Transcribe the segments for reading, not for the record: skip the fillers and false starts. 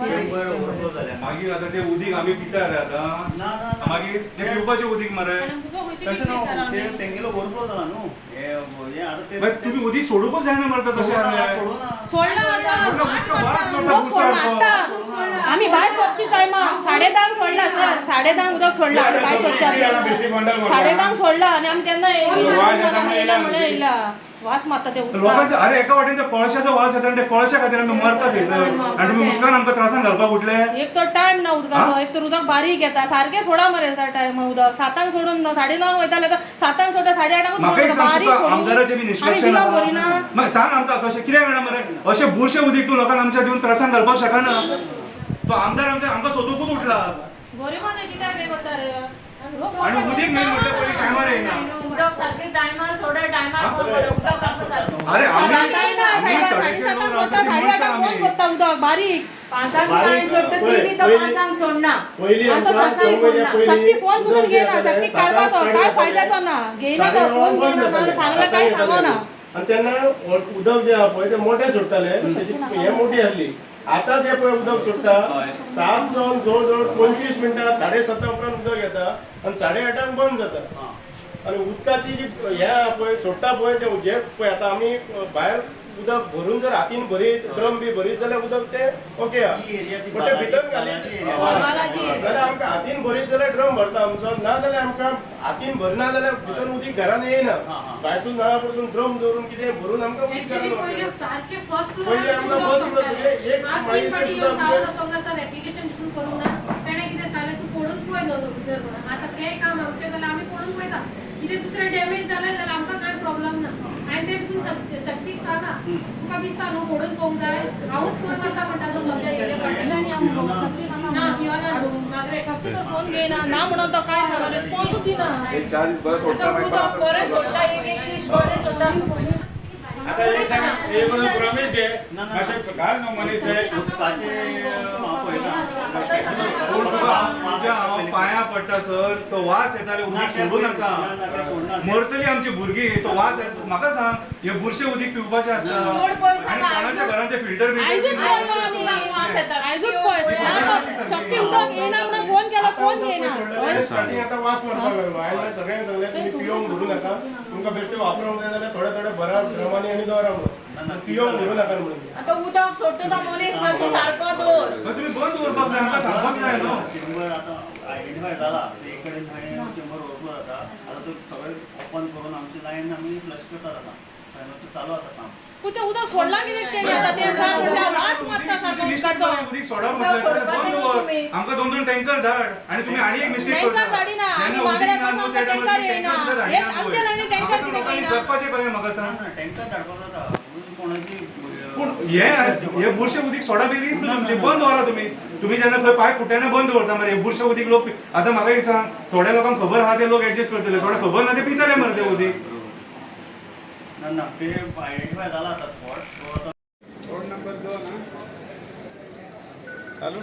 मागीर आता ते उदीक आम्ही पिता रे आता मागीर ते पिवपाचे उदीक मरे तेंगेलो ओव्हरफ्लो जाला न्हू हे आता ते तुम्ही उदीक सोडूकच जायना मरता तशें आम्ही बाहेर स्वच्छ टायमा 10:30 सोडला सर 10:30 उदक सोडला आम्ही बाहेर स्वच्छ 10:30 सोडला आणि आम्ही त्यांना वास मारता ते लोकांचा अरे एका वाटेन त्या कळशाचा वास येता आणि त्या कळशा खातीर आमी मरता थंयसर आणि तुम्ही उदकान आमकां त्रासान घालपाक उठले एक तर टाइम ना उदकाचो एक तर उदक बारीक येता सारखे सोडा मरे टाइम उदक 7 सोडून 9:30 वयताले तर 7 सोडा 8:30 बारीक आमदाराचे बी निष्पक्ष मग सांग आमकां कशें कितें मेळना मरे अशें बुरशे उदीक तूं लोकांक आमच्या दिवन त्रासान घालपाक शकना तो आमदार आमकां सोदूकूच उठला गरिबांना कित्याक हे करता रे आणि उदीक मेन म्हटलं पयलीं टायमार येना उदक सारखे टायमार सोडा टायमार उदक अरे आम्ही 7:30 सोडता 8:30 कोण करता उदक बारीक 5 सोडता तिनी तर 5 सोडना आता शक्ती फोन पुसून घेना शक्ती काढपाचो काय फायद्याचो ना घेयना तर फोन घेना मला सांगला काय सांगना आणि त्यांना उदक जे आहा पळय ते मोठे सुट्टाले त्याची हे मोठी हरली आता ते पळय उदक सुट्टा 7 जावन जवळ 25 मिनिटां 7:30 उपरांत उदक येता आणि 8:30 बंद जाता आणि उदकाची जी हे पळय सोडटा पळय ते जे पळय आता आमी भायर उदक भरून जर हातीन भरीत ड्रम बी भरीत जाल्यार उदक ते ओके आहा पण ते भितर घालीत जाल्यार आमकां हातीन भरीत जाल्यार ड्रम भरता आमचो ना जाल्यार आमकां हातीन भरना जाल्यार भितर उदीक घरान येयना भायरसून नळा कडसून ड्रम दवरून कितें भरून आमकां उदीक घरान पहिले सारखे फर्स्ट पहिले आमकां फर्स्ट फ्लोर एक माळीचेर सुद्धा ऍप्लिकेशन दिसून करूंक ना तेणे कितें सांगलें तूं फोडून पळय न्हू जर आता तें काम आमचें जाल्यार आमी फोडून पळयता कितें दुसरें डॅमेज जालें जाल्यार आमकां कांय प्रॉब्लेम ना हांवें ते पसून सक्तीक सांगा तुका दिसता न्हू फोडून पळोवंक जाय हांवूच करून वता म्हणटा तो सद्या येयले पडटा ना किंवा मागरेट फोन घेना ना म्हणून तो काय सांगना रिस्पॉन्सूच दिना एक 4 दीस बरं सोडटा बरें सोडटा एक दीस बरें सोडटा आता एक सांग एक प्रॉमिस घे अशें घाल न्हू मनीस ते उदकाचे तुमच्या पाया पडटा सर तो वास येताले उदीक सोडू नाका मरतली आमची भुरगीं तो वास म्हाका सांग हे बुरशे उदीक पिवपाचें आसता आणि कोणाच्या घरान ते फिल्टर शक्ती उदक येना म्हणून फोन केला फोन घेना स्टार्टिंग आता वास मारपाक लागलो हांवें सगळ्यांक सांगलें तुमी पियोंक भरू नाका तुमकां बेश्टे वापरूंक जाय जाल्यार थोडे भरा ड्रमांनी आनी दवरा म्हणून पियोंक भरू नाका म्हणून आता उदक सोडटा तो मनीस मातसो सारको दवर तुम्ही बंद करपाक जाय आमकां सांगपाक जाय न्हू चेंबर आता आयडेंटिफाय जाला एक कडेन थंय चेंबर ओपन जाता आता तो सगळे ओपन करून आमची लायन आमी फ्लश करतात आता फायनलचं चालू आसा काम पुते उदक सोडला कितें तेणी आता ते सांग म्हणल्यार वास मारता सारको उदकाचो उदीक सोडा म्हटल्यार बंद कर आमकां 2 टँकर धाड आणि तुम्ही आणि एक मिस्टेक टँकर धाडिना आमी मागल्या पासून टँकर येयना हे आमच्या लायनी टँकर कितें येयना जगपाचें कशें म्हाका सांग टँकर धाडपाक जाता कोणाची पूण हे बुरशे उदीक सोडा बेगीन तुमचे बंद व्हरा तुम्ही जेन्ना खंय पाय फुट्याना बंद करता मरे हे बुरशे उदीक लोक आतां म्हाका एक सांग थोड्या लोकांक खबर आहा ते लोक एडजस्ट करतले थोडे खबर ना ते पितले मरे ते उदीक ना ते आयडेंटिफाय जाला आता स्पॉट रोड नंबर 2 ना चालू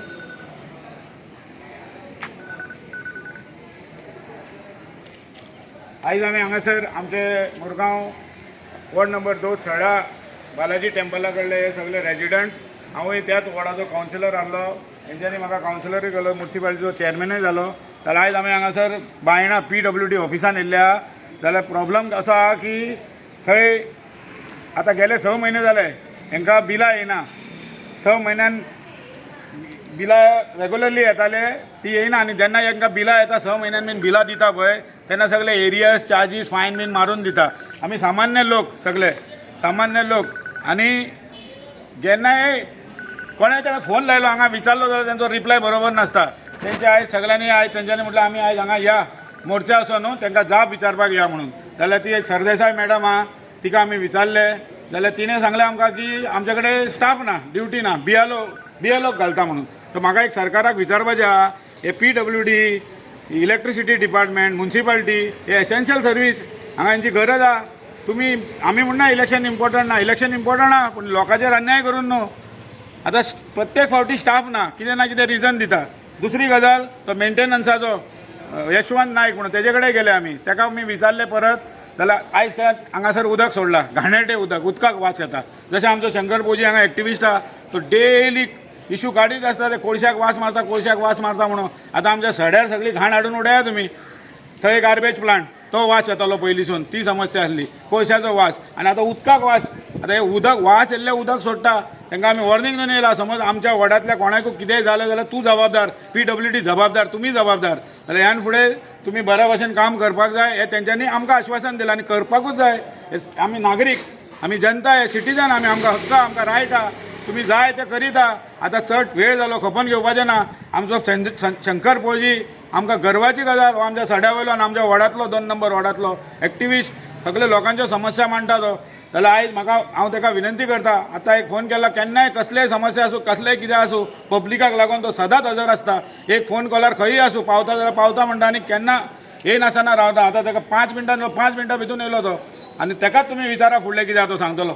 आयज आमी हांगासर आमचे Mormugao ward number 2 सळा Balaji Templar कडले हे सगळे रेजिडंट्स हांवूय त्याच वॉर्डाचो कावन्सिलर आहलो तेंच्यांनी म्हाका कावन्सिलरूय केलो म्युन्सिपालिटीचो चेअरमॅनूय जालो जाल्यार आयज आमी हांगासर बायणा PWD ऑफिसान येयल्या जाल्यार प्रॉब्लम असो आहा की थंय आतां गेले 6 म्हयने जाले हांकां बिलां येयना 6 म्हयन्यान बिलां रेगुलरली येताले ती येयना आनी जेन्ना हांकां बिलां येता 6 म्हयन्यान बीन बिलां दिता पळय तेन्ना सगळे एरियस चार्जीस फायन बीन मारून दिता आमी सामान्य लोक सगळे सामान्य लोक आनी जेन्नाय कोणें ताका फोन लायलो हांगा विचारलो जाल्यार तेंचो रिप्लाय बरोबर नासता तेंचे आयज सगळ्यांनी आयज तेंच्यांनी म्हटलें आमी आयज हांगा या मोर्चा असो न्हू तांकां जाप विचारपाक या म्हणून जाल्यार ती एक सरदेसाय मॅडम आहा तिका आमी विचारले जाल्यार तिणें सांगलें आमकां की आमचे कडेन स्टाफ ना ड्युटी ना BLO घालता म्हणून तर म्हाका एक सरकाराक विचारपाचें आहा हे PWD इलेक्ट्रिसिटी डिपार्टमेंट म्युन्सिपालिटी हे एसेन्शियल सर्वीस हांगा हेंची गरज आहा तुमी आमी म्हणना इलेक्शन इम्पॉर्टंट ना इलेक्शन इम्पॉर्टंट आहा पूण लोकांचेर अन्याय करून न्हू आतां प्रत्येक फावटी स्टाफ ना कितें रिजन दिता दुसरी गजाल तो मेंटेनन्साचो यशवंत नायक म्हणून तेजे कडेन गेले आमी ताका आमी विचारले परत जाल्यार आयज काय हांगासर उदक सोडला घाणेटे उदकाक वास येता जशें आमचो शंकर भोजी हांगा एक्टिविस्ट आहा तो डेली इशू काढीत असता ते कोळशाक वास मारता म्हणून. आता आमच्या सड्यार सगळी घाण हाडून उडया तुम्ही. थंय गार्बेज प्लांट तो वास येतालो पयलींसून, ती समस्या आसली कोळशाचो वास. आनी आतां उदकाक वास. आतां हे उदक वास येल्लें उदक सोडटा तांकां आमी वॉर्निंग दिवन येयला. समज आमच्या वाड्यातल्या कोणाकूय कितेंय जालें जाल्यार तूं जबाबदार, PWD जबाबदार, तुमी जबाबदार. जाल्यार ह्यान फुडें तुमी बऱ्या भशेन काम करपाक जाय हें तेंच्यांनी आमकां आश्वासन दिलां आनी करपाकूच जाय. आमी नागरीक, आमी जनता, हे सिटीजन, आमकां हक्क, आमकां रायट आहा. तुम्ही जाय ते करीता. आतां चड वेळ जालो, खपोवन घेवपाचें ना. आमचो शंकर पळजी आमकां गर्वाची गजाल. हो आमच्या सड्या वयलो आनी आमच्या वाड्यातलो 2 नंबर वाड्यातलो एक्टिविस्ट, सगळे लोकांच्यो समस्या मांडटा तो. जाल्यार आयज हांव ताका विनंती करता, आतां एक फोन केला, केन्नाय कसलेय समस्या आसूं, कसलेय कितें आसूं, पब्लिकाक लागून तो सदांच हजर आसता. एक फोन कॉलार खंयी आसूं, पावता जाल्यार पावता म्हणटा आनी केन्ना येनासतना रावता. आतां ताका 5 मिनटां भितून येयलो तो. आनी ताकाच तुमी विचारा फुडलें कितें तो सांगतलो.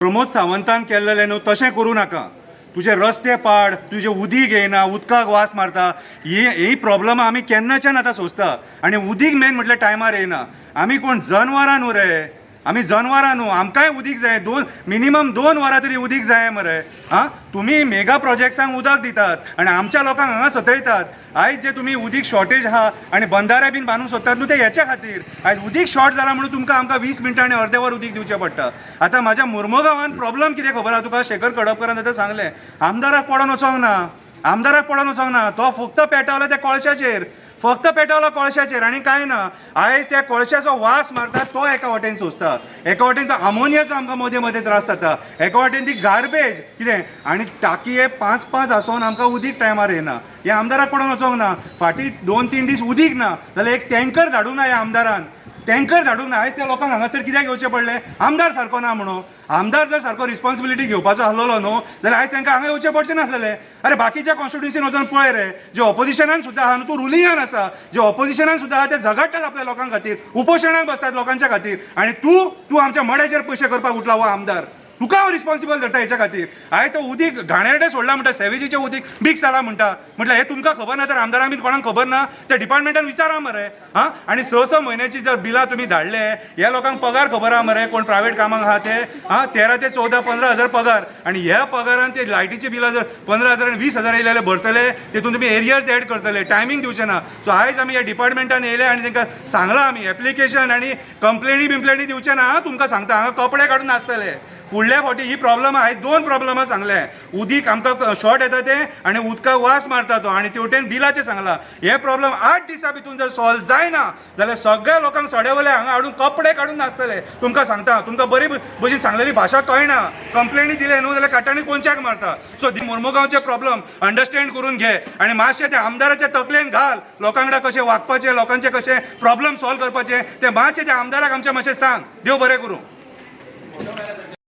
प्रमोद सावंतान केल्लें न्हू तशें करूं नाका. तुजे रस्ते पाड, तुजे उदीक येयना, उदकाक वास मारता, ही प्रॉब्लम आमी केन्नाच्यान आतां सोंसता. आनी उदीक मेन म्हटल्यार टायमार येयना. आमी कोण जनवरां न्हू रे, आमी जनवरां न्हू, आमकांय उदीक जाय. मिनिमम 2 वरां तरी उदीक जाय मरे. हां, तुमी मेगा प्रोजेक्ट्सांक उदक दितात आनी आमच्या लोकांक हांगा सतयतात. आयज जे तुमी उदीक शॉर्टेज आहा आनी बंधारे बीन बांदूंक सोदतात न्हू ते हेच्या खातीर. आयज उदीक शॉर्ट जाला म्हणून तुमकां आमकां 20 मिनटां आनी अर्दे वर उदीक दिवचें पडटा. आतां म्हाज्या मुर्मगांवान प्रॉब्लम कितें खबर आहा तुका? शेखर कडपकरान आतां सांगलें, आमदाराक पडोन वचोंक ना, आमदाराक पडोन वचोंक ना. तो फक्त पेटवला त्या कोळशाचेर, फक्त पेटवलो कोळशाचेर आनी कांय ना. आयज त्या कोळशाचो वास मारता तो एका वाटेन सोंसता, एका वाटेन तो आमोनियाचो आमकां मदें मदें त्रास जाता, एका वाटेन ती गार्बेज कितें. आनी टाकये 5-5 आसोन आमकां उदीक टायमार येना. हे आमदाराक पडोन वचोंक ना. फाटीं 2-3 दीस उदीक ना जाल्यार एक टँकर धाडूंक ना ह्या आमदारान, टँकर धाडूंक ना. आयज त्या लोकांक हांगासर कित्याक येवचें पडलें? आमदार सारको ना म्हणून. आमदार जर सारको रिस्पॉन्सिबिलिटी घेवपाचो आसलो न्हू जाल्यार आयज तांकां हांगा येवचें पडचें नासलें. अरे बाकीच्या कॉन्स्टिट्युन्सीन वचून पळय रे, जे ऑपोजिशनान सुद्दां आहा न्हू, तूं रुलिंगान आसा, जे ऑपोजिशनान सुद्दां आहा ते झगडटात आपल्या लोकां खातीर, उपोशणाक बसतात लोकांच्या खातीर. आनी तूं आमच्या मड्याचेर पयशे करपाक उठला हो आमदार. तुका हांव रिस्पॉन्सिबल धरता हेच्या खातीर. आयज तो उदीक घाणेरडें सोडला म्हणटा, सेवेजीचें उदीक बीक जाला म्हणटा. म्हटल्यार हे तुमकां खबर ना तर आमदारांक बीन कोणाक खबर ना? त्या डिपार्टमेंटान विचारा मरे. हां, आनी 6 म्हयन्याची जर बिलां तुमी धाडले, ह्या लोकांक पगार खबर आहा मरे, कोण प्रायवेट कामाक आहा ते. हां, 13 ते 14, 15 हजार पगार. आनी ह्या पगारान ते लायटीची बिलां जर 15,000 आनी 20,000 येयले भरतले, तितून तुमी एरियर्स एड करतले, टायमींग दिवचे ना. सो आयज आमी ह्या डिपार्टमेंटान येयले आनी तांकां सांगलां आमी एप्लिकेशन आनी कंप्लेनी दिवचे ना. तुमकां सांगता, हांगा कपडे काडून नासतले. फुडल्या फावटी ही प्रॉब्लम आहे. 2 प्रॉब्लम सांगले, उदीक आमकां शॉर्ट येता ते आनी उदकाक वास मारता तो, आनी तेवटेन बिलाचें सांगलां. हे प्रॉब्लम 8 दिसां भितून जर सॉल्व जायना जाल्यार सगळ्या लोकांक सडे वयले हांगा हाडून कपडे काडून नासतले. तुमकां सांगता, तुमकां बरी भशेन सांगलेली भाशा कळना. कंप्लेनी दिले न्हू जाल्यार काटांनी कोणच्याक मारता. सो मुर्मुगांवचे प्रॉब्लम अंडरस्टँड करून घे आनी मातशें त्या आमदाराच्या तकलेन घाल. लोकांकडेन कशें वागपाचें, लोकांचे कशें प्रॉब्लम सॉल्व करपाचे ते मातशें त्या आमदाराक आमच्या मातशें सांग. देव बरें करूं.